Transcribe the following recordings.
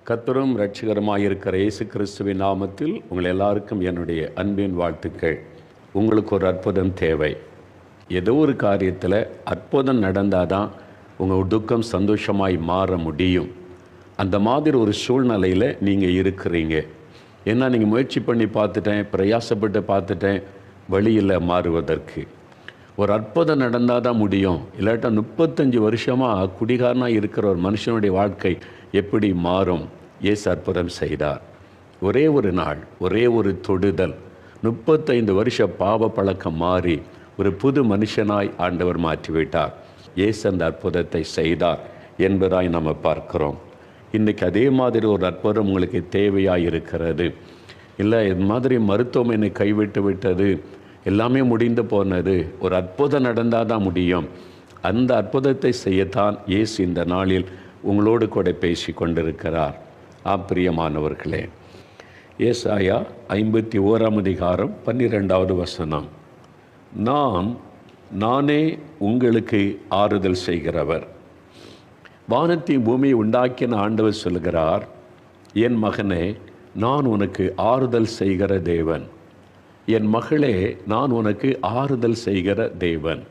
கர்த்தரும் இரட்சகருமாயிருக்கிற இயேசு கிறிஸ்துவின் நாமத்தில் உங்கள் எல்லாருக்கும் என்னுடைய அன்பின் வாழ்த்துக்கள். உங்களுக்கு ஒரு அற்புதம் தேவை. ஏதோ ஒரு காரியத்தில் அற்புதம் நடந்தால் தான் உங்கள் துக்கம் சந்தோஷமாய் மாற முடியும். அந்த மாதிரி ஒரு சூழ்நிலையில் நீங்கள் இருக்கிறீங்க. ஏன்னா நீங்கள் முயற்சி பண்ணி பார்த்துட்டேன், பிரயாசப்பட்டு பார்த்துட்டேன், வழியில் மாறுவதற்கு. ஒரு அற்புதம் நடந்தால் தான் முடியும். இல்லாட்டா 35 வருஷமாக குடிகாரனாக இருக்கிற ஒரு மனுஷனுடைய வாழ்க்கை எப்படி மாறும்? இயேசு அற்புதம் செய்தார். ஒரே ஒரு நாள், ஒரே ஒரு தொடுதல், 35 வருஷ பாவ பழக்கம் மாறி ஒரு புது மனுஷனாய் ஆண்டவர் மாற்றிவிட்டார். இயேசு அந்த அற்புதத்தை செய்தார் என்பதாய் நம்ம பார்க்கிறோம். இன்றைக்கி அதே மாதிரி ஒரு அற்புதம் உங்களுக்கு தேவையாக இருக்கிறது. இல்லை, இது மாதிரி மருத்துவமனை கைவிட்டு விட்டது, எல்லாமே முடிந்து போனது, ஒரு அற்புதம் நடந்தால் தான் முடியும். அந்த அற்புதத்தை செய்யத்தான் இயேசு இந்த நாளில் உங்களோடு கூட பேசி கொண்டிருக்கிறார். பிரியமானவர்களே, ஏசாயா 51 அதிகாரம் 12வது வசனம். நானே உங்களுக்கு ஆறுதல் செய்கிறவர். வானத்தையும் பூமியை உண்டாக்கின ஆண்டவர் சொல்கிறார், என் மகனே, நான் உனக்கு ஆறுதல் செய்கிற தேவன். என் மகளே, நான் உனக்கு ஆறுதல் செய்கிற தேவன்.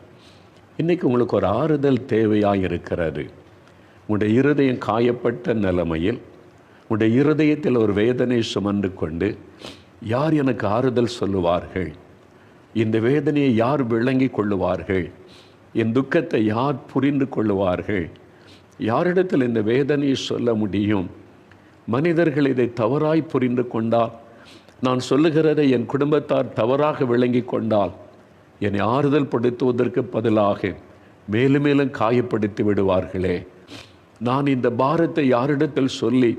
இன்றைக்கி உங்களுக்கு ஒரு ஆறுதல் தேவையாக இருக்கிறது. உங்களுடைய இருதயம் காயப்பட்ட நிலைமையில், உங்களுடைய இருதயத்தில் ஒரு வேதனை சுமந்து கொண்டு, யார் எனக்கு ஆறுதல் சொல்லுவார்கள்? இந்த வேதனையை யார் விளங்கி கொள்ளுவார்கள்? என் துக்கத்தை யார் புரிந்து கொள்ளுவார்கள்? யாரிடத்தில் இந்த வேதனையை சொல்ல முடியும்? மனிதர்கள் இதை தவறாய் புரிந்து கொண்டால், நான் சொல்லுகிறதை என் குடும்பத்தார் தவறாக விளங்கி கொண்டால், என்னை ஆறுதல் படுத்துவதற்கு பதிலாக மேலும் மேலும் காயப்படுத்தி விடுவார்களே. நான் இந்த பாரத்தை யாரிடத்தில் சொல்லி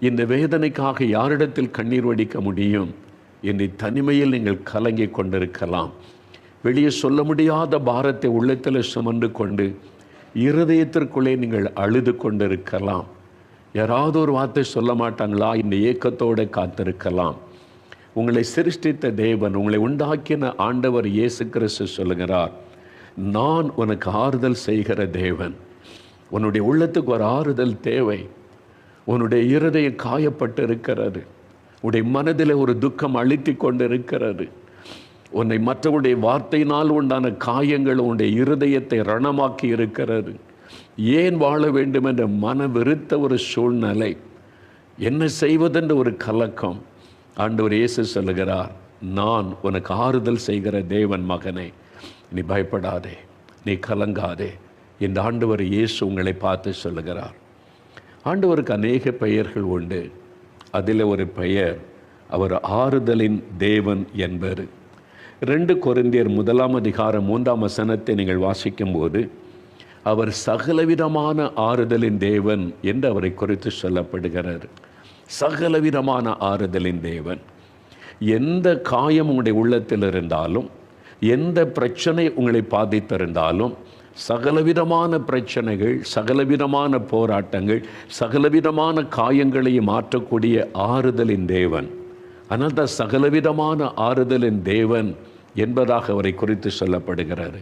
இந்த வேதனைக்காக யாரிடத்தில் கண்ணீர் வடிக்க முடியும்? என்னை தனிமையில் நீங்கள் கலங்கி கொண்டிருக்கலாம். வெளியே சொல்ல முடியாத பாரத்தை உள்ளத்தில் சுமந்து கொண்டு இருதயத்திற்குள்ளே நீங்கள் அழுது கொண்டிருக்கலாம். யாராவது ஒரு வார்த்தை சொல்ல மாட்டாங்களா? இந்த ஏக்கத்தோடு காத்திருக்கலாம். உங்களை சிருஷ்டித்த தேவன், உங்களை உண்டாக்கின ஆண்டவர் இயேசு கிறிஸ்து சொல்லுகிறார், நான் உனக்கு ஆறுதல் செய்கிற தேவன். உன்னுடைய உள்ளத்துக்கு ஒரு ஆறுதல் தேவை. உன்னுடைய இருதயம் காயப்பட்டு இருக்கிறது. உன்னுடைய மனதில் ஒரு துக்கம் அழுத்தி கொண்டு இருக்கிறது. உன்னை மற்றவருடைய வார்த்தையினால் உண்டான காயங்கள் உன்னுடைய இருதயத்தை ரணமாக்கி இருக்கிறது. ஏன் வாழ வேண்டும் என்ற மன வெறுத்த ஒரு சூழ்நிலை, என்ன செய்வதென்ற ஒரு கலக்கம். ஆண்டவர் இயேசு சொல்லுகிறார், நான் உனக்கு ஆறுதல் செய்கிற தேவன். மகனே, நீ பயப்படாதே, நீ கலங்காதே. இந்த ஆண்டவர் இயேசு உங்களை பார்த்து சொல்லுகிறார். ஆண்டவருக்கு அநேக பெயர்கள் உண்டு. அதில் ஒரு பெயர், அவர் ஆறுதலின் தேவன் என்பது. 2 கொரிந்தியர் 1 அதிகாரம் 3 வசனத்தை நீங்கள் வாசிக்கும்போது, அவர் சகலவிதமான ஆறுதலின் தேவன் என்று அவரை குறித்து சொல்லப்படுகிறார். சகலவிதமான ஆறுதலின் தேவன். எந்த காயம் உங்களுடைய உள்ளத்தில் இருந்தாலும், எந்த பிரச்சனை உங்களை பாதித்திருந்தாலும், சகலவிதமான பிரச்சனைகள், சகலவிதமான போராட்டங்கள், சகலவிதமான காயங்களையும் மாற்றக்கூடிய ஆறுதலின் தேவன். ஆனால் தான் சகலவிதமான ஆறுதலின் தேவன் என்பதாக அவரை குறித்து சொல்லப்படுகிறார்.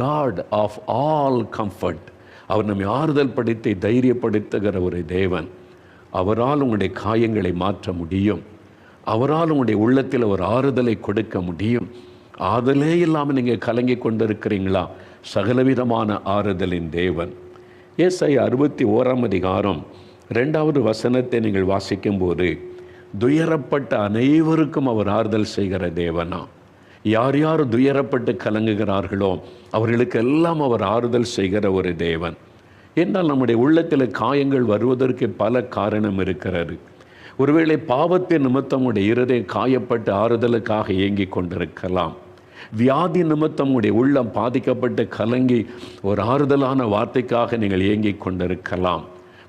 God of all comfort. அவர் நம்மை ஆறுதல் படுத்தி தைரியப்படுத்துகிற ஒரு தேவன். அவரால் உங்களுடைய காயங்களை மாற்ற முடியும். அவரால் உங்களுடைய உள்ளத்தில் ஒரு ஆறுதலை கொடுக்க முடியும். ஆறுதலே இல்லாமல் நீங்கள் கலங்கி கொண்டிருக்கிறீங்களா? சகலவிதமான ஆறுதலின் தேவன். ஏசாயா 61 அதிகாரம் 2வது வசனத்தை நீங்கள் வாசிக்கும்போது, துயரப்பட்ட அனைவருக்கும் அவர் ஆறுதல் செய்கிற தேவனா. யார் யார் துயரப்பட்டு கலங்குகிறார்களோ அவர்களுக்கெல்லாம் அவர் ஆறுதல் செய்கிற ஒரு தேவன். என்றால் நம்முடைய உள்ளத்தில் காயங்கள் வருவதற்கு பல காரணம் இருக்கிறது. ஒருவேளை பாவத்தின் நிமித்தம் உடைய இருதயம் காயப்பட்டு ஆறுதலுக்காக ஏங்கி கொண்டிருக்கலாம். வியாதி நிமித்தம் உடைய உள்ளம் பாதிக்கப்பட்டு கலங்கி ஒரு ஆறுதலான வார்த்தைக்காக நீங்கள் ஏங்கி கொண்டிருக்கலாம்.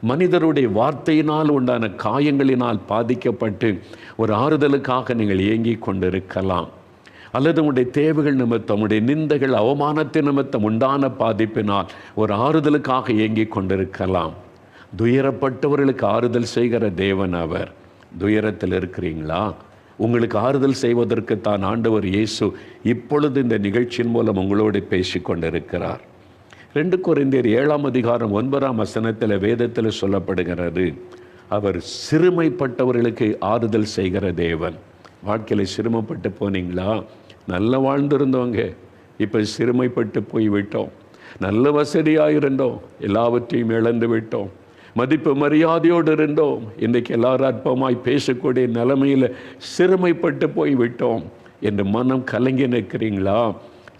மனிதருடைய வார்த்தையினால் உண்டான காயங்களினால் பாதிக்கப்பட்டு ஒரு ஆறுதலுக்காக நீங்கள் ஏங்கி கொண்டிருக்கலாம். அல்லது உங்களுடைய தேவைகள் நிமித்தம், உடைய நிந்தைகள், அவமானத்தின் நிமித்தம் உண்டான பாதிப்பினால் ஒரு ஆறுதலுக்காக ஏங்கி கொண்டிருக்கலாம். துயரப்பட்டவர்களுக்கு ஆறுதல் செய்கிற தேவன் அவர். துயரத்தில் இருக்கிறீங்களா? உங்களுக்கு ஆறுதல் செய்வதற்கு தான் ஆண்டவர் இயேசு இப்பொழுது இந்த நிகழ்ச்சியின் மூலம் உங்களோடு பேசி கொண்டிருக்கிறார். 2 கொரிந்தியர் 7 அதிகாரம் 9 வசனத்தில் வேதத்தில் சொல்லப்படுகிறது, அவர் சிறுமைப்பட்டவர்களுக்கு ஆறுதல் செய்கிற தேவன். வாழ்க்கையில் சிரமப்பட்டு போனீங்களா? நல்லா வாழ்ந்திருந்தோங்க, இப்போ சிறுமைப்பட்டு போய் விட்டோம். நல்ல வசதியாக இருந்தோம், எல்லாவற்றையும் இழந்து விட்டோம். மதிப்பு மரியாதையோடு இருந்தோம், இன்றைக்கு எல்லாரும் அற்பமாய் பேசக்கூடிய நிலைமையில் சிறுமைப்பட்டு போய் விட்டோம் என்று மனம் கலங்கி நிற்கிறீங்களா?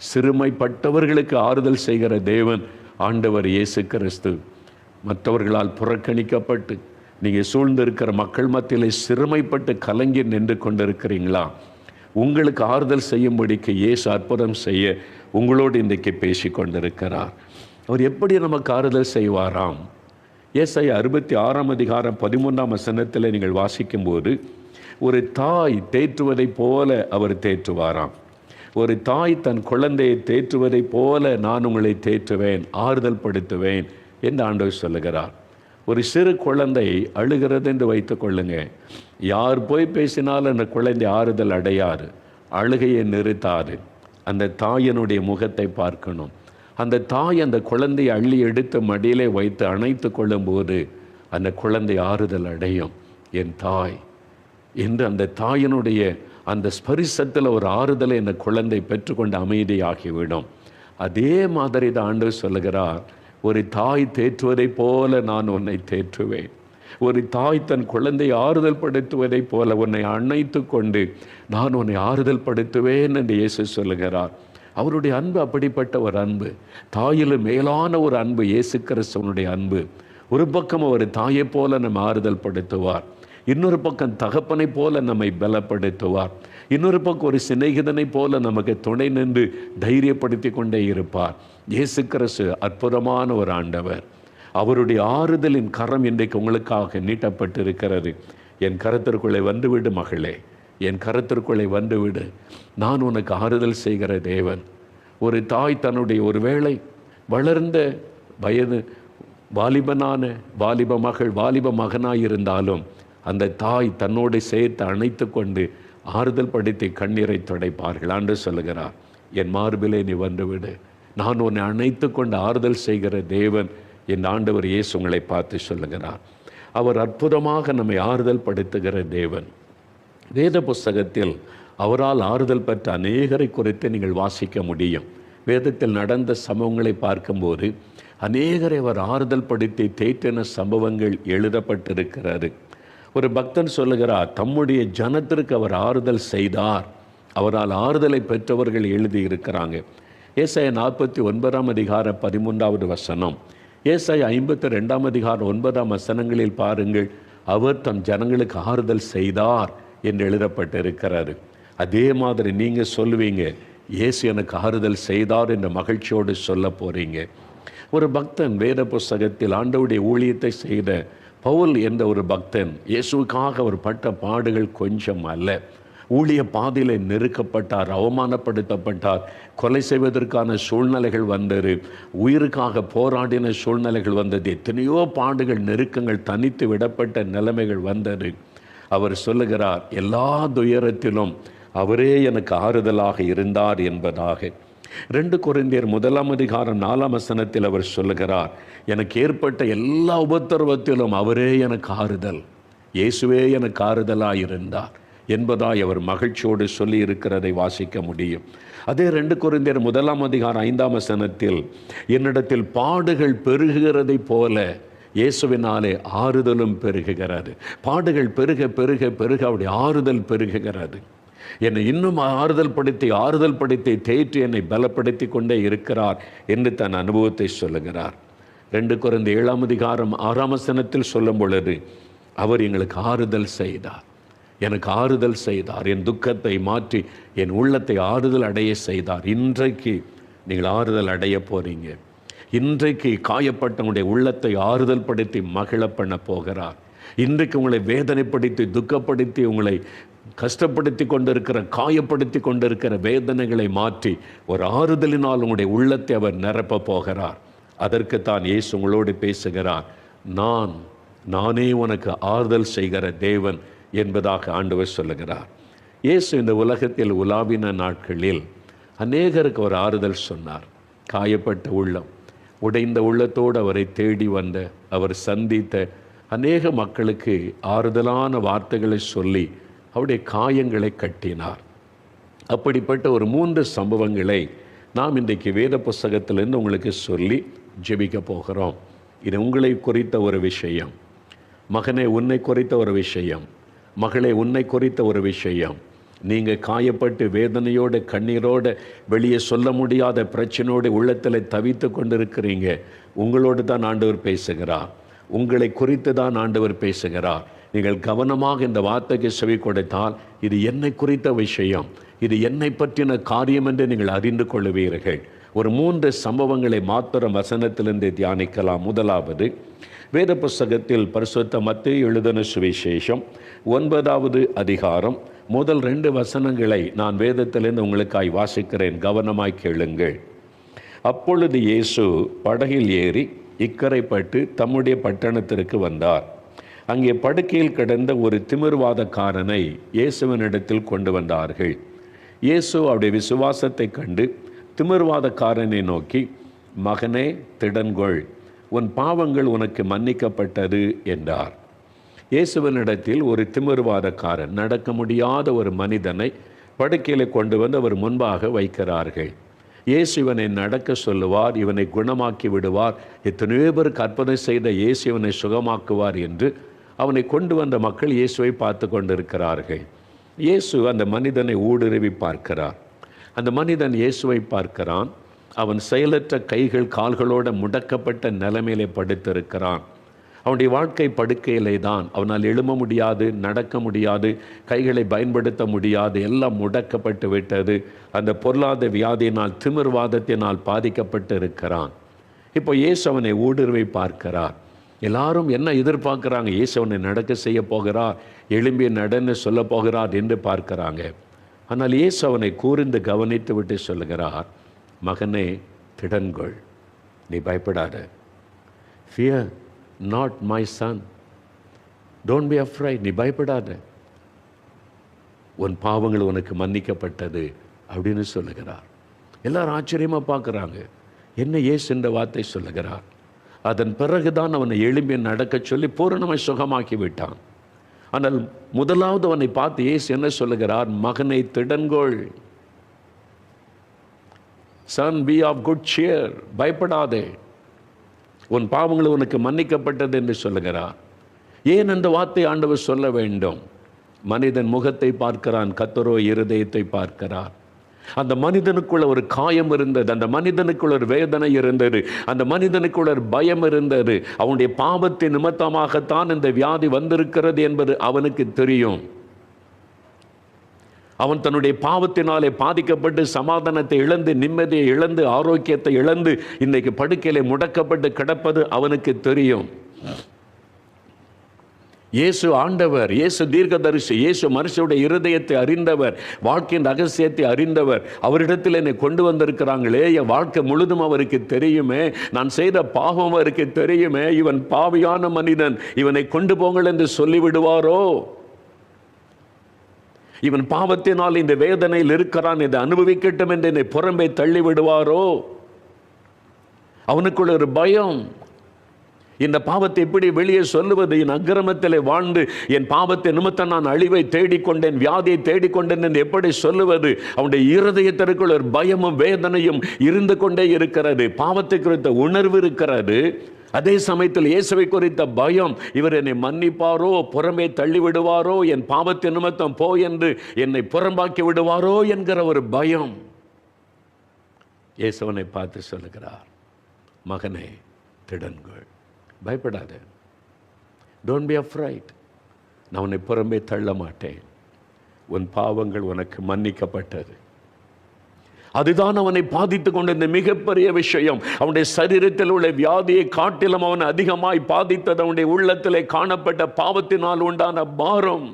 சிறுமைப்பட்டவர்களுக்கு ஆறுதல் செய்கிற தேவன் ஆண்டவர் இயேசு கிறிஸ்து. மற்றவர்களால் புறக்கணிக்கப்பட்டு நீங்கள் சூழ்ந்திருக்கிற மக்கள் மத்தியில் சிறுமைப்பட்டு கலங்கி நின்று கொண்டிருக்கிறீங்களா? உங்களுக்கு ஆறுதல் செய்யும்படிக்கு இயேசு அற்புதம் செய்ய உங்களோடு இன்றைக்கு பேசி கொண்டிருக்கிறார். அவர் எப்படி நமக்கு ஆறுதல் செய்வாராம்? ஏசாயா 66:13 நீங்கள் வாசிக்கும்போது, ஒரு தாய் தேற்றுவதைப் போல அவர் தேற்றுவாராம். ஒரு தாய் தன் குழந்தையை தேற்றுவதைப் போல நான் உங்களை தேற்றுவேன், ஆறுதல் படுத்துவேன் என்று ஆண்டவர் சொல்லுகிறார். ஒரு சிறு குழந்தை அழுகிறது என்று வைத்துக் கொள்ளுங்க. யார் போய் பேசினாலும் அந்த குழந்தை ஆறுதல் அடையாது, அழுகையை நிறுத்தாது. அந்த தாயினுடைய முகத்தை பார்க்கணும். அந்த தாய் அந்த குழந்தையை அள்ளி எடுத்து மடியிலே வைத்து அணைத்து கொள்ளும்போது அந்த குழந்தை ஆறுதல் அடையும். என் தாய் என்று அந்த தாயினுடைய அந்த ஸ்பரிசத்தில் ஒரு ஆறுதலை அந்த குழந்தை பெற்றுக்கொண்டு அமைதியாகிவிடும். அதே மாதிரி தான் ஆண்டவர் சொல்லுகிறார், ஒரு தாய் தேற்றுவதைப் போல நான் உன்னை தேற்றுவேன். ஒரு தாய் தன் குழந்தை ஆறுதல் படுத்துவதைப் போல உன்னை அணைத்து கொண்டு நான் உன்னை ஆறுதல் படுத்துவேன் என்று இயேசு சொல்லுகிறார். அவருடைய அன்பு அப்படிப்பட்ட ஒரு அன்பு, தாயிலும் மேலான ஒரு அன்பு இயேசு கிறிஸ்துவனுடைய அன்பு. ஒரு பக்கம் அவர் தாயை போல நம்ம ஆறுதல் படுத்துவார், இன்னொரு பக்கம் தகப்பனை போல நம்மை பலப்படுத்துவார், இன்னொரு பக்கம் ஒரு சிநேகிதனை போல நமக்கு துணை நின்று தைரியப்படுத்தி கொண்டே இருப்பார். இயேசு கிறிஸ்து அற்புதமான ஒரு ஆண்டவர். அவருடைய ஆறுதலின் கரம் இன்றைக்கு உங்களுக்காக நீட்டப்பட்டிருக்கிறது. என் கரத்திற்குள்ளே வந்துவிடு மகளே, என் கரத்திற்குள்ளே வந்துவிடு, நான் உனக்கு ஆறுதல் செய்கிற தேவன். ஒரு தாய் தன்னுடைய ஒரு வேளை வளர்ந்த வயது வாலிப மகள் வாலிப மகனாயிருந்தாலும் அந்த தாய் தன்னோடு சேர்த்து அணைத்து கொண்டு ஆறுதல் படுத்தி கண்ணீரை துடைப்பார்கள். ஆண்டு சொல்லுகிறார், என் மார்பிலே நீ வந்துவிடு, நான் உன்னை அணைத்து கொண்டு ஆறுதல் செய்கிற தேவன் என் ஆண்டவர் இயேசு உங்களை பார்த்து சொல்லுகிறார். அவர் அற்புதமாக நம்மை ஆறுதல் படுத்துகிற தேவன். வேத புஸ்தகத்தில் அவரால் ஆறுதல் பெற்ற அநேகரை குறித்து நீங்கள் வாசிக்க முடியும். வேதத்தில் நடந்த சம்பவங்களை பார்க்கும்போது அநேகரை அவர் ஆறுதல் படுத்தி தேற்றின சம்பவங்கள் எழுதப்பட்டிருக்கிறது. ஒரு பக்தன் சொல்லுகிறார், தம்முடைய ஜனத்திற்கு அவர் ஆறுதல் செய்தார், அவரால் ஆறுதலை பெற்றவர்கள் எழுதியிருக்கிறாங்க. ஏசாயா 49:13, ஏசாயா 52:9 பாருங்கள், அவர் தம் ஜனங்களுக்கு ஆறுதல் செய்தார் என்று எழுதப்பட்டிருக்கிறாரு. அதே மாதிரி நீங்கள் சொல்லுவீங்க, இயேசு எனக்கு ஆறுதல் செய்தார் என்ற மகிழ்ச்சியோடு சொல்ல போகிறீங்க. ஒரு பக்தன் வேத புஸ்தகத்தில் ஆண்டவருடைய ஊழியத்தை செய்த பவுல் என்ற ஒரு பக்தன், இயேசுக்காக அவர் பட்ட பாடுகள் கொஞ்சம் அல்ல. ஊழிய பாதையிலே நெருக்கப்பட்டார், அவமானப்படுத்தப்பட்டார், கொலை செய்வதற்கான சூழ்நிலைகள் வந்தது, உயிருக்காக போராடின சூழ்நிலைகள் வந்தது, எத்தனையோ பாடுகள், நெருக்கங்கள், தனித்து விடப்பட்ட நிலைமைகள் வந்தது. அவர் சொல்லுகிறார், எல்லா துயரத்திலும் அவரே எனக்கு ஆறுதலாக இருந்தார் என்பதாக. 2 கொரிந்தியர் 1:4 அவர் சொல்லுகிறார், எனக்கு ஏற்பட்ட எல்லா உபத்திரவத்திலும் அவரே எனக்கு ஆறுதல், இயேசுவே எனக்கு ஆறுதலாக இருந்தார் என்பதாய் அவர் மகிழ்ச்சியோடு சொல்லி இருக்கிறதை வாசிக்க முடியும். அதே 2 கொரிந்தியர் 1:5 என்னிடத்தில் பாடுகள் பெருகுகிறதை போல இயேசுவினாலே ஆறுதலும் பெருகுகிறது. பாடுகள் பெருக பெருக பெருக அவருடைய ஆறுதல் பெருகுகிறது. என்னை இன்னும் ஆறுதல் படுத்தி தேற்றி என்னை பலப்படுத்தி கொண்டே இருக்கிறார் என்று தன் அனுபவத்தை சொல்லுகிறார். 2 கொரிந்தியர் 7:6 சொல்லும் பொழுது, அவர் எங்களுக்கு ஆறுதல் செய்தார், எனக்கு ஆறுதல் செய்தார், என் துக்கத்தை மாற்றி என் உள்ளத்தை ஆறுதல் அடைய செய்தார். இன்றைக்கு நீங்கள் ஆறுதல் அடைய போறீங்க. இன்றைக்கு காயப்பட்டவங்களுடைய உள்ளத்தை ஆறுதல் படுத்தி மகிழ பண்ண போகிறார். இன்றைக்கு உங்களை வேதனைப்படுத்தி துக்கப்படுத்தி உங்களை கஷ்டப்படுத்தி கொண்டிருக்கிற, காயப்படுத்தி கொண்டிருக்கிற வேதனைகளை மாற்றி ஒரு ஆறுதலினால் உங்களுடைய உள்ளத்தை அவர் நிரப்ப போகிறார். அதற்குத்தான் இயேசு உங்களோடு பேசுகிறார், நானே உனக்கு ஆறுதல் செய்கிற தேவன் என்பதாக ஆண்டவர் சொல்லுகிறார். இயேசு இந்த உலகத்தில் உலாவின நாட்களில் அநேகருக்கு ஒரு ஆறுதல் சொன்னார். காயப்பட்ட உள்ளம், உடைந்த உள்ளத்தோடு அவரை தேடி வந்த, அவர் சந்தித்த அநேக மக்களுக்கு ஆறுதலான வார்த்தைகளை சொல்லி அவருடைய காயங்களை கட்டினார். அப்படிப்பட்ட ஒரு 3 சம்பவங்களை நாம் இன்றைக்கு வேத புஸ்தகத்திலிருந்து உங்களுக்கு சொல்லி ஜெபிக்க போகிறோம். இது உங்களை குறித்த ஒரு விஷயம், மகனே உன்னை குறித்த ஒரு விஷயம், மகளே உன்னை குறித்த ஒரு விஷயம். நீங்கள் காயப்பட்டு வேதனையோடு கண்ணீரோடு வெளியே சொல்ல முடியாத பிரச்சனையோடு உள்ளத்தில் தவித்து கொண்டிருக்கிறீங்க. உங்களோடு தான் ஆண்டவர் பேசுகிறார், உங்களை குறித்து தான் ஆண்டவர் பேசுகிறார். நீங்கள் கவனமாக இந்த வார்த்தைக்கு செவி கொடுத்தால் இது என்னை குறித்த விஷயம், இது என்னை பற்றின காரியம் என்று நீங்கள் அறிந்து கொள்ளுவீர்கள். ஒரு 3 சம்பவங்களை மாத்திரம் வசனத்திலிருந்து தியானிக்கலாம். முதலாவது, வேத புஸ்தகத்தில் பரிசுத்த மத்தேயு எழுதின சுவிசேஷம் 9வது அதிகாரம் முதல் 2 வசனங்களை நான் வேதத்திலிருந்து உங்களுக்காய் வாசிக்கிறேன். கவனமாய் கேளுங்கள். அப்பொழுது இயேசு படகில் ஏறி இக்கரைப்பட்டு தம்முடைய பட்டணத்திற்கு வந்தார். அங்கே படுக்கையில் கிடந்த ஒரு திமிர்வாதக்காரனை இயேசுவினிடத்தில் கொண்டு வந்தார்கள். இயேசு அவருடைய விசுவாசத்தை கண்டு திமிர்வாதக்காரனை நோக்கி, மகனே திடன்கொள், உன் பாவங்கள் உனக்கு மன்னிக்கப்பட்டது என்றார். இயேசுவினிடத்தில் ஒரு திமிர்வாதக்காரன், நடக்க முடியாத ஒரு மனிதனை படுக்கையில் கொண்டு வந்து அவர் முன்பாக வைக்கிறார்கள். இயேசு இவனை நடக்க சொல்லுவார், இவனை குணமாக்கி விடுவார், எத்தனையோ பேருக்கு அற்புதம் செய்த இயேசு இவனை சுகமாக்குவார் என்று அவனை கொண்டு வந்த மக்கள் இயேசுவை பார்த்து கொண்டிருக்கிறார்கள். இயேசு அந்த மனிதனை ஊடுருவி பார்க்கிறார். அந்த மனிதன் இயேசுவை பார்க்கிறான். அவன் செயலற்ற கைகள் கால்களோடு முடக்கப்பட்ட நிலைமையிலே படுத்திருக்கிறான். அவனுடைய வாழ்க்கை படுக்கையிலே தான். அவனால் எழும்ப முடியாது, நடக்க முடியாது, கைகளை பயன்படுத்த முடியாது, எல்லாம் முடக்கப்பட்டு விட்டது. அந்த பொருளாதார வியாதியினால், திமிர்வாதத்தினால் பாதிக்கப்பட்டு இருக்கிறான். இப்போ இயேசு அவனை ஊடுருவி பார்க்கிறார். எல்லாரும் என்ன எதிர்பார்க்குறாங்க? இயேசு அவனை நடக்க செய்ய போகிறார், எழும்பி நடன்னு சொல்ல போகிறார் என்று பார்க்கிறாங்க. ஆனால் இயேசு அவனை கூர்ந்து கவனித்து விட்டு சொல்லுகிறார், மகனே திடன்கொள், நீ பயப்படாத. Fear not my son, don't be afraid, நீ பயப்படாத, உன் பாவங்கள் உனக்கு மன்னிக்கப்பட்டது அப்படின்னு சொல்லுகிறார். எல்லாரும் ஆச்சரியமாக பார்க்குறாங்க, என்ன இயேசு இந்த வார்த்தை சொல்லுகிறார். அதன் பிறகுதான் அவனை எழும்பி நடக்க சொல்லி பூரணமாய் சுகமாக்கி விட்டான். ஆனால் முதலாவது அவனை பார்த்து இயேசு என்ன சொல்லுகிறார்? மகனை திடன்கொள், son be of good cheer, பயப்படாதே, உன் பாவங்கள் உனக்கு மன்னிக்கப்பட்டது என்று சொல்லுகிறார். ஏன் அந்த வார்த்தை ஆண்டவர் சொல்ல வேண்டும்? மனிதன் முகத்தை பார்க்கிறான், கர்த்தரோ இருதயத்தை பார்க்கிறார். அந்த மனிதனுக்குள்ள ஒரு காயம் இருந்தது, அந்த மனிதனுக்குள்ள ஒரு வேதனை இருந்தது, அந்த மனிதனுக்குள்ள ஒரு பயம் இருந்தது. அவனுடைய பாவத்தின் நிமித்தமாகத்தான் இந்த வியாதி வந்திருக்கிறது என்பது அவனுக்கு தெரியும். அவன் தன்னுடைய பாவத்தினாலே பாதிக்கப்பட்டு சமாதானத்தை இழந்து, நிம்மதியை இழந்து, ஆரோக்கியத்தை இழந்து இன்னைக்கு படுக்கையிலே முடக்கப்பட்டு கிடப்பது அவனுக்கு தெரியும். இயேசு ஆண்டவர், இயேசு தீர்க்கதரிசி, இயேசு மனுஷனுடைய இருதயத்தை அறிந்தவர், வாழ்க்கையின் ரகசியத்தை அறிந்தவர். அவரிடத்தில் என்னை கொண்டு வந்திருக்கிறாங்களே, என் வாழ்க்கை முழுதும் அவருக்கு தெரியுமே, நான் செய்த பாவம் அவருக்கு தெரியுமே, இவன் பாவியான மனிதன், இவனை கொண்டு போங்கள் என்று சொல்லிவிடுவாரோ? இவன் பாவத்தினால் இந்த வேதனையில் இருக்கிறான், இதை அனுபவிக்கட்டும் என்று என்னை புறம்பே தள்ளி விடுவாரோ? அவனுக்குள்ள ஒரு பயம். இந்த பாவத்தை எப்படி வெளியே சொல்லுவது? என் அக்கிரமத்தில் வாழ்ந்து என் பாவத்தை நிமித்தம் நான் அழிவை தேடிக்கொண்டேன், வியாதியை தேடிக்கொண்டேன் என்று எப்படி சொல்லுவது? அவனுடைய இருதயத்திற்குள் ஒரு பயமும் வேதனையும் இருந்து கொண்டே இருக்கிறது. பாவத்தை குறித்த உணர்வு இருக்கிறது, அதே சமயத்தில் இயேசுவை குறித்த பயம். இவர் என்னை மன்னிப்பாரோ, புறமே தள்ளி விடுவாரோ, என் பாவத்தை நிமித்தம் போ என்று என்னை புறம்பாக்கி விடுவாரோ என்கிற ஒரு பயம். இயேசுவனை பார்த்து சொல்லுகிறார், மகனே திடன்கொள், பயப்படாத, டோன்ட் பி அஃப்ரைட், நான் உன்னை புறம்பே தள்ள மாட்டேன், உன் பாவங்கள் உனக்கு மன்னிக்கப்பட்டது. அதுதான் அவனை பாதித்து கொண்டிருந்த மிகப்பெரிய விஷயம். அவனுடைய சரீரத்தில் உள்ள வியாதியை காட்டிலும் அவன் அதிகமாய் பாதித்தது அவனுடைய உள்ளத்திலே காணப்பட்ட பாவத்தினால் உண்டான பாரம்.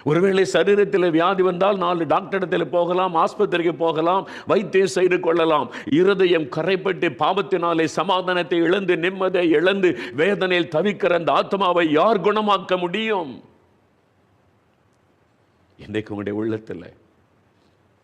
ஒருவேளை சரீரத்தில் வியாதி வந்தால் 4 டாக்டரிடத்தில் போகலாம், ஆஸ்பத்திரிக்கு போகலாம், வைத்தியம் செய்து கொள்ளலாம். இருதயம் கரைப்பட்டு பாவத்தினாலே சமாதானத்தை இழந்து, நிம்மதியை இழந்து, வேதனையில் தவிக்கிற அந்த ஆத்மாவை யார் குணமாக்க முடியும்? இன்றைக்கு உங்களுடைய உள்ளத்தில்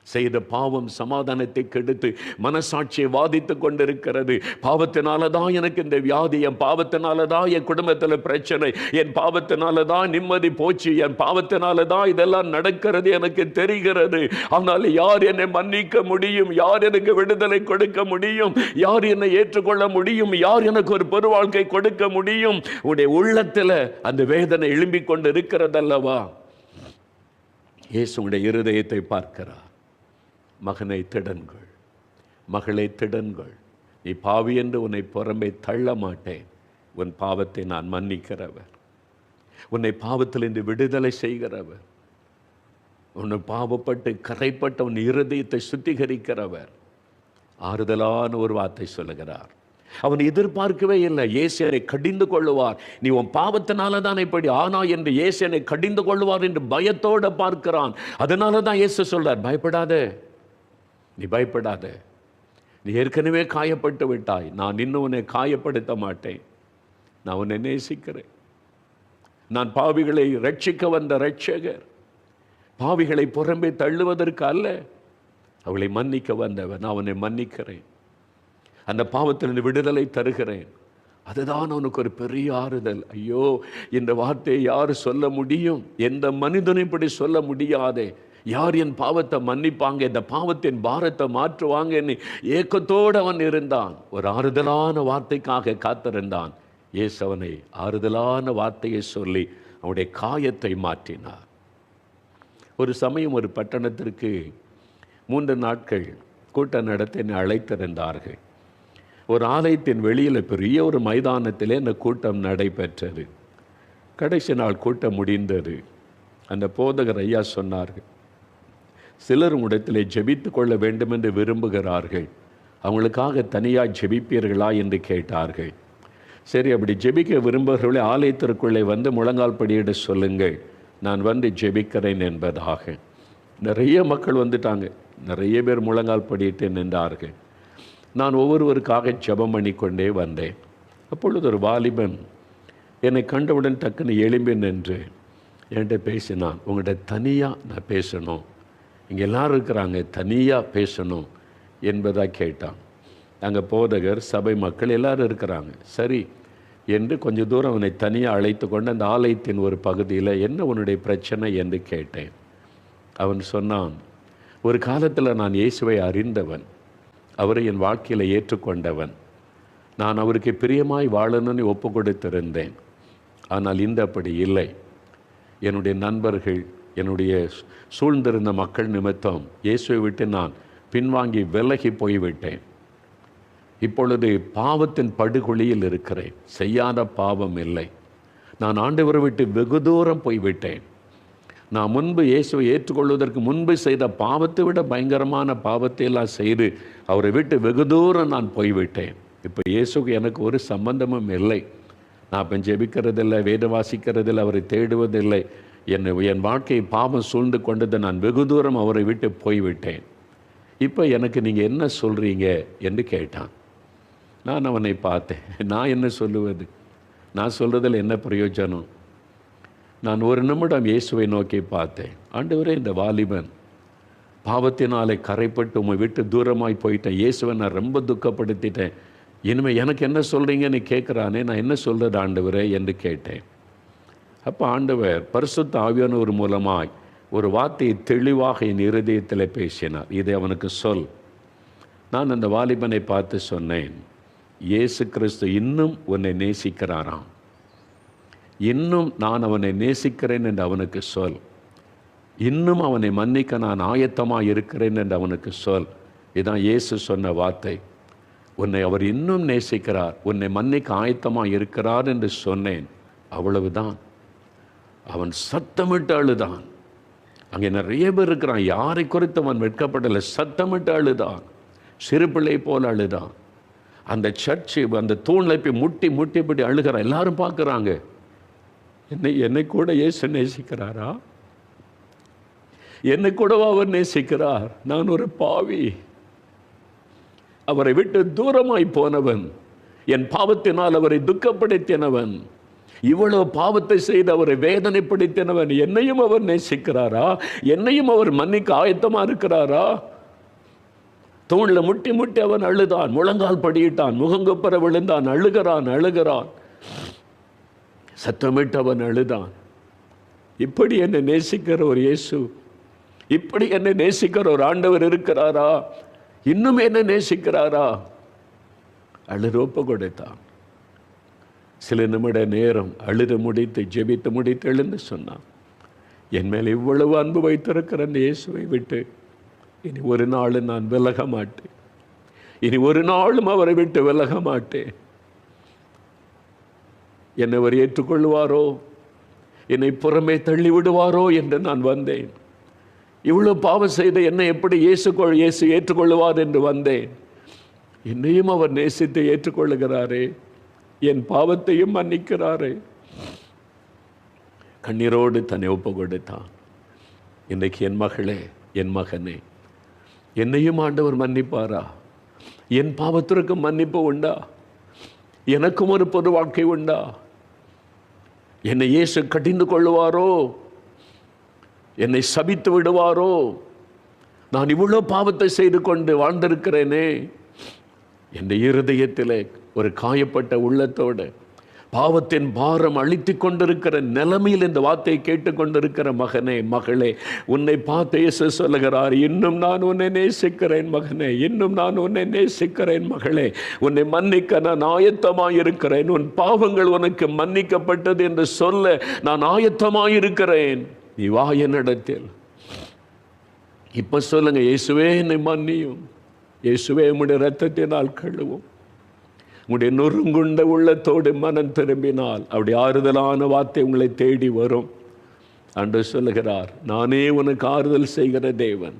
செய்த பாவம் சமாதானத்தை கெடுத்து மனசாட்சியை வாதித்து கொண்டிருக்கிறது. பாவத்தினால தான் எனக்கு இந்த வியாதி, என் பாவத்தினால தான் என் குடும்பத்தில் பிரச்சனை, என் பாவத்தினால தான் நிம்மதி போச்சு, என் பாவத்தினால தான் இதெல்லாம் நடக்கிறது எனக்கு தெரிகிறது. ஆனால் யார் என்னை மன்னிக்க முடியும்? யார் எனக்கு விடுதலை கொடுக்க முடியும்? யார் என்னை ஏற்றுக்கொள்ள முடியும்? யார் எனக்கு ஒரு பெரு வாழ்க்கை கொடுக்க முடியும்? உடைய உள்ளத்தில் அந்த வேதனை எழும்பிக் கொண்டு இருக்கிறதல்லவா? இயேசுடைய இருதயத்தை பார்க்கிறார். மகனை திடன்கள், மகளை திடன்கள், நீ பாவி என்று உன்னை புறம்பே தள்ள மாட்டேன். உன் பாவத்தை நான் மன்னிக்கிறவர், உன்னை பாவத்திலிருந்து விடுதலை செய்கிறவர், உன்னை பாவப்பட்டு கரைப்பட்ட உன் இருதயத்தை சுத்திகரிக்கிறவர். ஆறுதலான ஒரு வார்த்தை சொல்லுகிறார். அவன் எதிர்பார்க்கவே இல்லை இயேசு என்னை கடிந்து கொள்ளுவார், நீ உன் பாவத்தினால தான் இப்படி ஆனா என்று இயேசு என்னை கடிந்து கொள்ளுவார் என்று பயத்தோடு பார்க்கிறான். அதனால தான் இயேசு சொல்றார், பயப்படாத, நீ பயப்படாத, நீ ஏற்கனவே காயப்பட்டு விட்டாய், நான் இன்னும் உன்னை காயப்படுத்த மாட்டேன், நான் உன்னை நேசிக்கிறேன். நான் பாவிகளை ரட்சிக்க வந்த ரட்சகர், பாவிகளை புறம்பே தள்ளுவதற்கு அல்ல, அவளை மன்னிக்க வந்தவன். நான் உன்னை மன்னிக்கிறேன், அந்த பாவத்திலிருந்து விடுதலை தருகிறேன். அதுதான் அவனுக்கு ஒரு பெரிய ஆறுதல். ஐயோ, இந்த வார்த்தையை யார் சொல்ல முடியும்? எந்த மனிதனும் இப்படி சொல்ல முடியாதே. யார் என் பாவத்தை மன்னிப்பாங்க, இந்த பாவத்தின் பாரத்தை மாற்றுவாங்க? ஏக்கத்தோடு அவன் இருந்தான். ஒரு ஆறுதலான வார்த்தைக்காக காத்திருந்தான். இயேசு அவனை ஆறுதலான வார்த்தையை சொல்லி அவனுடைய காயத்தை மாற்றினார். ஒரு சமயம் ஒரு பட்டணத்திற்கு 3 நாட்கள் கூட்டம் நடத்த அழைத்திருந்தார்கள். ஒரு ஆலயத்தின் வெளியில் பெரிய ஒரு மைதானத்திலே இந்த கூட்டம் நடைபெற்றது. கடைசி நாள் கூட்டம் முடிந்தது. அந்த போதகர் ஐயா சொன்னார்கள், சிலர் இடத்திலே ஜெபித்து கொள்ள வேண்டும் என்று விரும்புகிறார்கள், அவங்களுக்காக தனியாக ஜெபிப்பீர்களா என்று கேட்டார்கள். சரி, அப்படி ஜெபிக்க விரும்புகிறவர்களே ஆலயத்திற்குள்ளே வந்து முழங்கால் படியிட சொல்லுங்கள், நான் வந்து ஜெபிக்கிறேன் என்பதாக. நிறைய மக்கள் வந்துட்டாங்க. நிறைய பேர் முழங்கால் படியிட்டு நின்றார்கள். நான் ஒவ்வொருவருக்காக ஜெபம் பண்ணி கொண்டே வந்தேன். அப்பொழுது ஒரு வாலிபன் என்னை கண்டவுடன் டக்குன்னு எழும்பி நின்று என்கிட்ட பேசினான். உங்கள்கிட்ட தனியாக நான் பேசணும், இங்கே எல்லோரும் இருக்கிறாங்க, தனியாக பேசணும் என்பதாக கேட்டான். அங்கே போதகர், சபை மக்கள் எல்லோரும் இருக்கிறாங்க. சரி என்று கொஞ்சம் தூரம் அவனை தனியாக அழைத்து கொண்டு அந்த ஆலயத்தின் ஒரு பகுதியில் என்ன உன்னுடைய பிரச்சனை என்று கேட்டேன். அவன் சொன்னான், ஒரு காலத்தில் நான் இயேசுவை அறிந்தவன், அவரை என் வாழ்க்கையில் ஏற்றுக்கொண்டவன், நான் அவருக்கு பிரியமாய் வாழணும்னு ஒப்பு கொடுத்திருந்தேன். ஆனால் இந்த அப்படி இல்லை. என்னுடைய நண்பர்கள், என்னுடைய சூழ்ந்திருந்த மக்கள் நிமித்தம் இயேசுவை விட்டு நான் பின்வாங்கி விலகி போய்விட்டேன். இப்பொழுது பாவத்தின் படுகொலியில் இருக்கிறேன். செய்யாத பாவம் இல்லை. நான் ஆண்டவரை விட்டு வெகு தூரம் போய்விட்டேன். நான் முன்பு இயேசுவை ஏற்றுக்கொள்வதற்கு முன்பு செய்த பாவத்தை விட பயங்கரமான பாவத்தை எல்லாம் செய்து அவரை விட்டு வெகு தூரம் நான் போய்விட்டேன். இப்போ இயேசுக்கு எனக்கு ஒரு சம்பந்தமும் இல்லை. நான் இப்போ ஜெபிக்கிறதில்லை, வேத வாசிக்கிறதில்லை, அவரை தேடுவதில்லை. என் வாழ்க்கையை பாவம் சூழ்ந்து கொண்டதை நான் வெகு தூரம் அவரை விட்டு போய்விட்டேன். இப்போ எனக்கு நீங்கள் என்ன சொல்கிறீங்க என்று கேட்டான். நான் அவனை பார்த்தேன். நான் என்ன சொல்லுவது? நான் சொல்கிறதில் என்ன பிரயோஜனம்? நான் ஒரு நிமிடம் இயேசுவை நோக்கி பார்த்தேன். ஆண்டவரே, இந்த வாலிபன் பாவத்தினாலே கரைப்பட்டு உம்மை விட்டு தூரமாய் போயிட்டேன், இயேசுவை நான் ரொம்ப துக்கப்படுத்திட்டேன், இனிமேல் எனக்கு என்ன சொல்கிறீங்கன்னு கேட்குறானே, நான் என்ன சொல்கிறது ஆண்டவரே என்று கேட்டேன். அப்போ ஆண்டவர் பரிசுத்த ஆவியானவர் மூலமாய் ஒரு வார்த்தையை தெளிவாக என் இருதயத்தில் பேசினார். இதை அவனுக்கு சொல். நான் அந்த வாலிபனை பார்த்து சொன்னேன், இயேசு கிறிஸ்து இன்னும் உன்னை நேசிக்கிறாராம், இன்னும் நான் அவனை நேசிக்கிறேன் என்று அவனுக்கு சொல். இன்னும் அவனை மன்னிக்க நான் ஆயத்தமாக இருக்கிறேன் என்று அவனுக்கு சொல். இதுதான் இயேசு சொன்ன வார்த்தை. உன்னை அவர் இன்னும் நேசிக்கிறார், உன்னை மன்னிக்க ஆயத்தமாக இருக்கிறார் என்று சொன்னேன். அவ்வளவுதான். அவன் சத்தமிட்டு அழுதான். அங்கே நிறைய பேர் இருக்கிறான், யாரை குறித்து அவன் வெட்கப்படலை, சத்தமிட்டு அழுதான், சிறு பிள்ளை போல் அழுதான். அந்த சர்ச்சு அந்த தூண்ல போய் முட்டி முட்டிப்படி அழுகிறான். எல்லாரும் பார்க்குறாங்க. என்னை கூட இயேசு நேசிக்கிறாரா? என்னை கூடவா அவர் நேசிக்கிறார்? நான் ஒரு பாவி, அவரை விட்டு தூரமாய் போனவன், என் பாவத்தினால் அவரை துக்கப்படுத்தினவன், இவ்வளவு பாவத்தை செய்து அவரை வேதனைப்படுத்தினவன் என்னையும் அவர் நேசிக்கிறாரா? என்னையும் அவர் மன்னிக்க ஆயத்தமா இருக்கிறாரா? தூண்ல முட்டி முட்டி அவன் அழுதான், முழங்கால் படியிட்டான், முகங்குப்புற விழுந்தான், அழுகிறான், சத்தமிட்டு அவன் அழுதான். இப்படி என்னை நேசிக்கிற ஒரு இயேசு, இப்படி என்னை நேசிக்கிற ஒரு ஆண்டவர் இருக்கிறாரா? இன்னும் என்ன நேசிக்கிறாரா? அழுது ஒப்பு கொடுத்தான். சில நிமிட நேரம் அழுது முடித்து ஜெபித்து முடித்து எழுந்து சொன்னான், என் மேல் இவ்வளவு அன்பு வைத்திருக்கிற அந்த இயேசுவை விட்டு இனி ஒரு நாளும் நான் விலக மாட்டேன். இனி ஒரு நாளும் அவரை விட்டு விலக மாட்டேன். என்னை அவர் ஏற்றுக்கொள்வாரோ, என்னை புறமே தள்ளி விடுவாரோ என்று நான் வந்தேன். இவ்வளவு பாவம் செய்த என்னை எப்படி இயேசு ஏற்றுக்கொள்வார் என்று வந்தேன். என்னையும் அவர் நேசித்து ஏற்றுக்கொள்ளுகிறாரே, என் பாவத்தையும் மன்னிக்கிறாரே. கண்ணீரோடு தன்னை ஒப்பு கொடுத்தான். இன்றைக்கு என் மகளே, என் மகனே, என்னையும் ஆண்டவர் மன்னிப்பாரா? என் பாவத்திற்கு மன்னிப்பு உண்டா? எனக்கும் ஒரு பொது வாழ்க்கை உண்டா? என்னை இயேசு கடிந்து கொள்ளுவாரோ? என்னை சபித்து விடுவாரோ? நான் இவ்வளோ பாவத்தை செய்து கொண்டு வாழ்ந்திருக்கிறேனே. என் இருதயத்திலே ஒரு காயப்பட்ட உள்ளத்தோடு பாவத்தின் பாரம் அழித்து கொண்டிருக்கிற நிலைமையில் இந்த வார்த்தையை கேட்டுக்கொண்டிருக்கிற மகனே, மகளே, உன்னை பார்த்து இயேசு சொல்லுகிறார், இன்னும் நான் உன்னை நேசிக்கிறேன் மகனே, இன்னும் நான் உன்னை நேசிக்கிறேன் மகளே, உன்னை மன்னிக்க நான் ஆயத்தமாயிருக்கிறேன். உன் பாவங்கள் உனக்கு மன்னிக்கப்பட்டது என்று சொல்ல நான் ஆயத்தமாயிருக்கிறேன். நீ வா என்னிடத்தில். இப்ப சொல்லுங்க, இயேசுவே என்னை மன்னியும், இயேசுவே உம்முடைய இரத்தத்தினால் கழுவும். உங்களுடைய நொறுங்குண்ட உள்ளத்தோடு மனம் திரும்பினால் அவருடைய ஆறுதலான வார்த்தை உங்களை தேடி வரும். ஆண்டவர் சொல்லுகிறார், நானே உனக்கு ஆறுதல் செய்கிற தேவன்.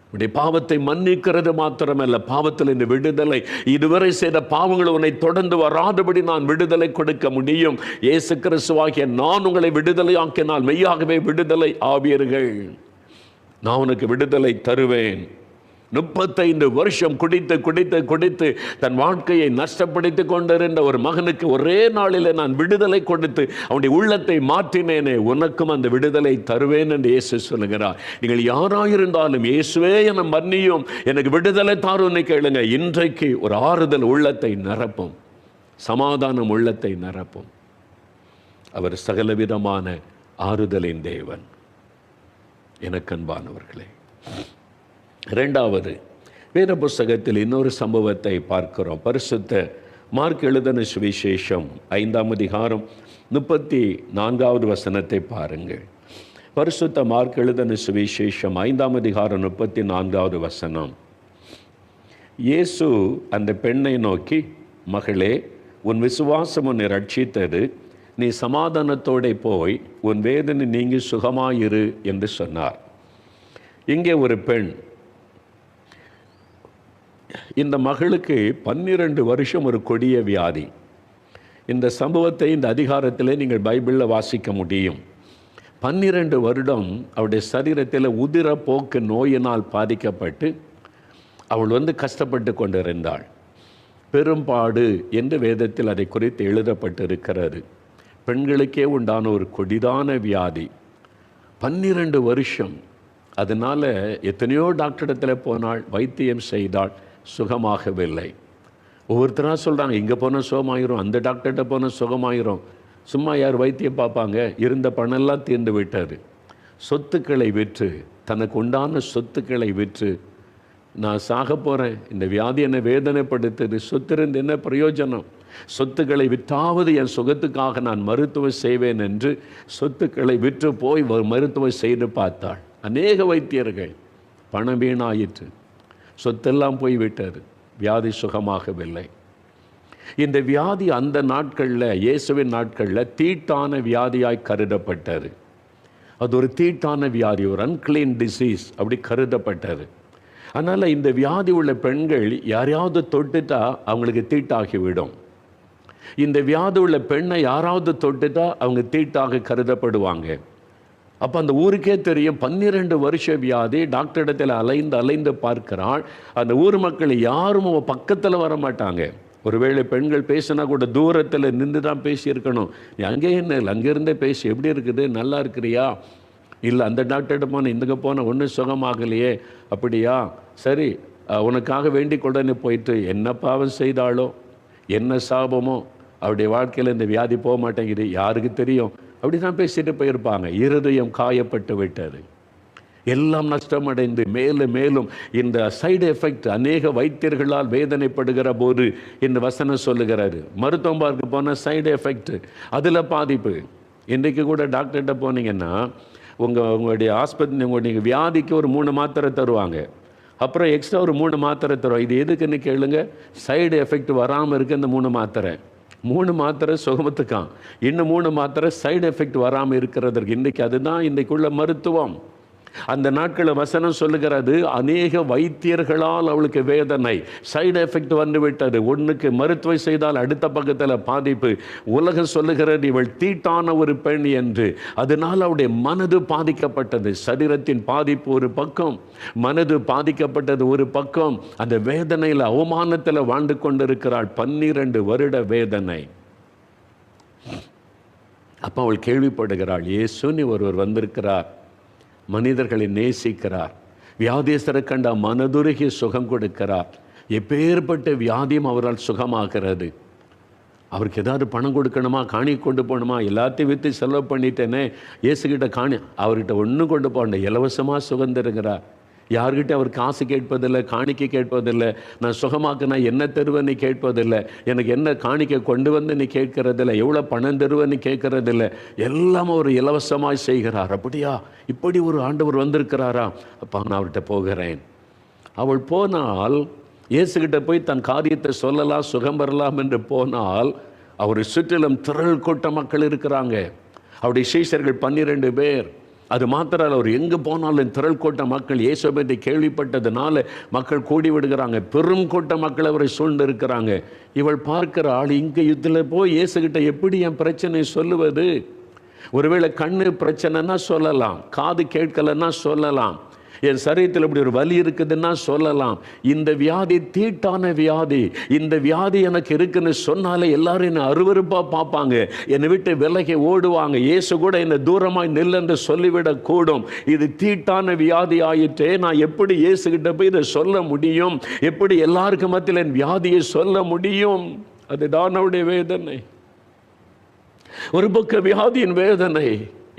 உன்னுடைய பாவத்தை மன்னிக்கிறது மாத்திரமல்ல, பாவத்தில் இந்த விடுதலை, இதுவரை செய்த பாவங்கள் உன்னை தொடர்ந்து வராதபடி நான் விடுதலை கொடுக்க முடியும். இயேசு கிறிஸ்துவாகிய நான் உங்களை விடுதலை ஆக்கினால் மெய்யாகவே விடுதலை ஆவீர்கள். நான் உனக்கு விடுதலை தருவேன். 35 வருஷம் குடித்து குடித்து குடித்து தன் வாழ்க்கையை நஷ்டப்படுத்தி கொண்டிருந்த ஒரு மகனுக்கு ஒரே நாளில் நான் விடுதலை கொடுத்து அவனுடைய உள்ளத்தை மாற்றினேனே, உனக்கும் அந்த விடுதலை தருவேன் என்று இயேசு சொல்லுகிறார். நீங்கள் யாராயிருந்தாலும் இயேசுவே என மன்னியும், எனக்கு விடுதலை தாருன்னு கேளுங்க. இன்றைக்கு ஒரு ஆறுதல் உள்ளத்தை நிரப்பும், சமாதானம் உள்ளத்தை நிரப்பும். அவர் சகலவிதமான ஆறுதலின் தேவன். எனக்கு அன்பானவர்களே, இரண்டாவது வேத புஸ்தகத்தில் இன்னொரு சம்பவத்தை பார்க்கிறோம். பரிசுத்த மார்க் எழுதின சுவிசேஷம் 5ஆம் அதிகாரம் 34வது வசனத்தை பாருங்கள். பரிசுத்த மார்க் எழுதின சுவிசேஷம் 5ஆம் அதிகாரம் 34வது வசனம். இயேசு அந்த பெண்ணை நோக்கி, மகளே, உன் விசுவாசம் உன்னை ரட்சித்தது, நீ சமாதானத்தோടെ போய் உன் வேதனை நீங்கி சுகமாயிரு என்று சொன்னார். இங்கே ஒரு பெண், இந்த மகளுக்கு 12 வருஷம் ஒரு கொடிய வியாதி. இந்த சம்பவத்தை இந்த அதிகாரத்தில் நீங்கள் பைபிளில் வாசிக்க முடியும். 12 வருடம் அவருடைய சரீரத்தில் உதிர போக்கு நோயினால் பாதிக்கப்பட்டு அவள் கஷ்டப்பட்டு கொண்டிருந்தாள். பெரும்பாடு என்று வேதத்தில் அதை குறித்து எழுதப்பட்டிருக்கிறது. பெண்களுக்கே உண்டான ஒரு கொடிதான வியாதி. 12 வருஷம். அதனால் எத்தனையோ டாக்டரிடத்தில் போனாள், வைத்தியம் செய்தாள், சுகமாகவில்லை. ஒவ்வொருத்தராக சொல்கிறாங்க, இங்கே போனால் சுகமாயிரும், அந்த டாக்டர்கிட்ட போனால் சுகமாயிரும். சும்மா யார் வைத்தியம் பார்ப்பாங்க? இருந்த பணமெல்லாம் தீர்ந்து விட்டது. சொத்துக்களை விற்று, தனக்கு உண்டான சொத்துக்களை விற்று, நான் சாக போகிறேன், இந்த வியாதி என்னை வேதனைப்படுத்துது, சொத்து இருந்து என்ன பிரயோஜனம், சொத்துக்களை விற்றாவது என் சுகத்துக்காக நான் மருத்துவம் செய்வேன் என்று சொத்துக்களை விற்று போய் மருத்துவம் செய்து பார்த்தாள். அநேக வைத்தியர்கள், பணம் வீணாயிற்று, சொத்தெல்லாம் போய்விட்டது, வியாதி சுகமாகவில்லை. இந்த வியாதி அந்த நாட்களில், இயேசுவின் நாட்களில் தீட்டான வியாதியாய் கருதப்பட்டது. அது ஒரு தீட்டான வியாதி, ஒரு அன்கிளீன் டிசீஸ் அப்படி கருதப்பட்டது. அதனால் இந்த வியாதி உள்ள பெண்கள் யாரையாவது தொட்டுட்டா அவங்களுக்கு தீட்டாகிவிடும். இந்த வியாதி உள்ள பெண்ணை யாராவது தொட்டுட்டா அவங்க தீட்டாக கருதப்படுவாங்க. அப்போ அந்த ஊருக்கே தெரியும், 12 வருஷ வியாதி, டாக்டரிடத்தில் அலைந்து பார்க்கிறாள். அந்த ஊர் மக்கள் யாரும் பக்கத்தில் வர மாட்டாங்க. ஒருவேளை பெண்கள் பேசினா கூட தூரத்தில் நின்று தான் பேசியிருக்கணும். நீ அங்கே என்ன இல்லை, அங்கேருந்தே பேசி, எப்படி இருக்குது, நல்லா இருக்கிறியா, இல்லை அந்த டாக்டர்கிட்ட போன இந்தங்க போன ஒன்றும் சுகமாகலையே, அப்படியா, சரி உனக்காக வேண்டிக் உடனே போயிட்டு என்ன பாவம் செய்தாலோ என்ன சாபமோ அவருடைய வாழ்க்கையில் இந்த வியாதி போக மாட்டேங்குது, யாருக்கு தெரியும், அப்படி தான் பேசிட்டு போயிருப்பாங்க. இருதயம் காயப்பட்டு விட்டது, எல்லாம் நஷ்டமடைந்து மேலும் மேலும் இந்த சைடு எஃபெக்ட் அநேக வைத்தியர்களால் வேதனைப்படுகிற போது இந்த வசனம் சொல்லுகிறாரு, மருத்துவம் பார்க்க போன சைடு எஃபெக்ட், அதில் பாதிப்பு. இன்றைக்கு கூட டாக்டர்கிட்ட போனீங்கன்னா உங்களுடைய ஆஸ்பத்திரி உங்களுடைய வியாதிக்கு ஒரு 3 மாத்திரை தருவாங்க, அப்புறம் எக்ஸ்ட்ரா ஒரு 3 மாத்திரை தருவாங்க. இது எதுக்குன்னு கேளுங்க, சைடு எஃபெக்ட் வராமல் இருக்க இந்த 3 மாத்திரை. 3 மாத்திரை சுகமத்துக்கான், இன்னும் 3 மாத்திரை சைடு எஃபெக்ட் வராமல் இருக்கிறதற்கு. இன்றைக்கு அதுதான் இன்றைக்குள்ள மருத்துவம். அந்த நாட்களில் வசனம் சொல்லுகிறது, அநேக வைத்தியர்களால் அவளுக்கு வேதனை, சைடு எஃபெக்ட் வந்து விட்டது. ஒன்றுக்கு மருத்துவம் செய்தால் அடுத்த பக்கத்தில் பாதிப்பு. உலகம் சொல்லுகிறது இவள் தீட்டான ஒரு பெண் என்று. அதனால் அவளுடைய மனது பாதிக்கப்பட்டது. சரீரத்தின் பாதிப்பு ஒரு பக்கம், மனது பாதிக்கப்பட்டது ஒரு பக்கம். அந்த வேதனையில் அவமானத்தில் வாழ்ந்து கொண்டிருக்கிறாள். 12 வருட வேதனை. அப்போ அவள் கேள்விப்படுகிறாள், இயேசுன்னு ஒருவர் வந்திருக்கிறார், மனிதர்களை நேசிக்கிறார், வியாதியஸ்தரை கண்ட மனதுருகி சுகம் கொடுக்கிறார். எப்பேற்பட்ட வியாதியும் அவரால் சுகமாகிறது. அவருக்கு ஏதாவது பணம் கொடுக்கணுமா, காணி கொண்டு போகணுமா, எல்லாத்தையும் விற்று செலவு பண்ணிட்டேனே, இயேசுகிட்ட காணி, அவர்கிட்ட ஒன்றும் கொண்டு போகணும், இலவசமாக சுகந்திருக்கிறார். யார்கிட்ட அவர் காசு கேட்பதில்லை, காணிக்கை கேட்பதில்லை. நான் சுகமாக்குனா என்ன தருவேன்னு கேட்பதில்லை, எனக்கு என்ன காணிக்கை கொண்டு வந்து நீ கேட்கறதில்லை, எவ்வளோ பணம் தருவேன்னு கேட்கறதில்லை, எல்லாம் அவர் இலவசமாக செய்கிறார். அப்படியா, இப்படி ஒரு ஆண்டவர் வந்திருக்கிறாரா, அப்பா நான் அவர்கிட்ட போகிறேன். அவள் போனால், இயேசுகிட்ட போய் தன் காரியத்தை சொல்லலாம், சுகம் பெறலாம் என்று போனால், அவர் சுற்றிலும் திரள் கூட்ட மக்கள் இருக்கிறாங்க. அவருடைய சீஷர்கள் 12 பேர். அது மாத்திரம் அவர் எங்கே போனாலும் திரள் கூட்ட மக்கள் இயேசுவை பற்றி கேள்விப்பட்டதுனால மக்கள் கூடி விடுகிறாங்க. பெரும் கூட்ட மக்கள் அவரை சூழ்ந்து இருக்கிறாங்க. இவள் பார்க்கிற ஆள், இங்கே இதில் போய் இயேசுகிட்ட எப்படி என் பிரச்சனை சொல்லுவது? ஒருவேளை கண்ணு பிரச்சனைனா சொல்லலாம், காது கேட்கலன்னா சொல்லலாம், என் சரீரத்தில் இப்படி ஒரு வலி இருக்குதுன்னா சொல்லலாம். இந்த வியாதி தீட்டான வியாதி, இந்த வியாதி எனக்கு இருக்குன்னு சொன்னாலே எல்லாரும் என்னை அருவருப்பாக பார்ப்பாங்க, என்னை விட்டு விலகி ஓடுவாங்க. இயேசு கூட என்னை தூரமாய் நில்லென்று சொல்லிவிடக் கூடும். இது தீட்டான வியாதி ஆயிற்றே, நான் எப்படி இயேசுகிட்ட போய் இதை சொல்ல முடியும்? எப்படி எல்லாருக்கும் மத்தியில் என் வியாதியை சொல்ல முடியும்? அதுதான் அவருடைய வேதனை. ஒரு பக்கம் வியாதியின் வேதனை,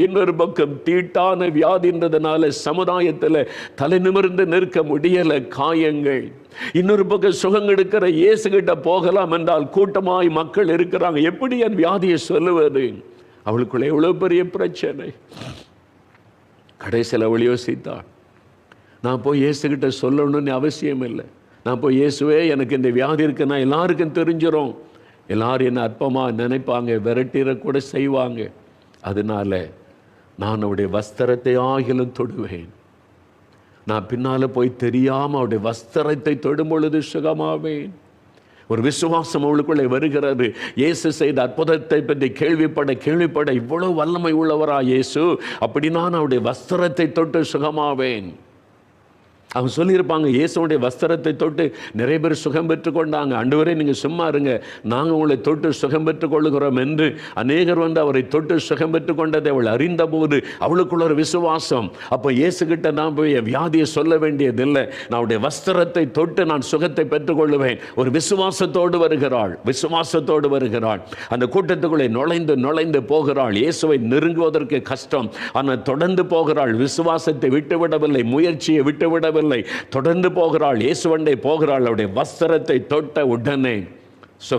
இன்னொரு பக்கம் தீட்டான வியாதின்றதுனால சமுதாயத்தில் தலை நிமிர்ந்து நிற்க முடியல, காயங்கள். இன்னொரு பக்கம் சுகம் எடுக்கிற இயேசுகிட்ட போகலாம் என்றால் கூட்டமாய் மக்கள் இருக்கிறாங்க, எப்படி என் வியாதியை சொல்லுவது? அவளுக்குள்ள எவ்வளோ பெரிய பிரச்சனை. கடைசியில் அவள் யோசித்தாள், நான் போய் இயேசுகிட்ட சொல்லணும்னு அவசியம் இல்லை, நான் போய் இயேசுவே எனக்கு இந்த வியாதி இருக்குன்னா எல்லாருக்கும் தெரிஞ்சிடும், எல்லாரும் என்ன அற்பமாக நினைப்பாங்க, விரட்டிட கூட செய்வாங்க, அதனால நான் அவருடைய வஸ்திரத்தை ஆகிலும் தொடுவேன். நான் பின்னால் போய் தெரியாமல் அவருடைய வஸ்திரத்தை தொடும் பொழுது சுகமாவேன். ஒரு விசுவாசம் அவளுக்குள்ளே வருகிறது. இயேசு செய்த அற்புதத்தை பற்றி கேள்விப்பட இவ்வளவு வல்லமை உள்ளவரா இயேசு, அப்படி நான் அவருடைய வஸ்திரத்தை தொட்டு சுகமாவேன். அவங்க சொல்லியிருப்பாங்க, இயேசுடைய வஸ்திரத்தை தொட்டு நிறைய பேர் சுகம் பெற்று கொண்டாங்க. ஆண்டவரே நீங்கள் சும்மா இருங்க, நாங்கள் உங்களை தொட்டு சுகம் பெற்றுக் கொள்ளுகிறோம் என்று அநேகர் வந்து அவரை தொட்டு சுகம் பெற்று கொண்டதை அவள் அறிந்த போது அவளுக்குள்ள ஒரு விசுவாசம். அப்போ இயேசுகிட்ட நான் போய் வியாதியை சொல்ல வேண்டியதில்லை, நான் அவருடைய வஸ்திரத்தை தொட்டு நான் சுகத்தை பெற்றுக்கொள்ளுவேன். ஒரு விசுவாசத்தோடு வருகிறாள். அந்த கூட்டத்துக்குள்ளே நுழைந்து போகிறாள். இயேசுவை நெருங்குவதற்கு கஷ்டம், ஆனால் தொடர்ந்து போகிறாள். விசுவாசத்தை விட்டுவிடவில்லை, முயற்சியை விட்டுவிடவில்லை, தொடர்ந்து போகிறாள். இயேசுவண்டை போகிறாள். அவருடைய வஸ்திரத்தை தொட்ட உடனே சுகம்.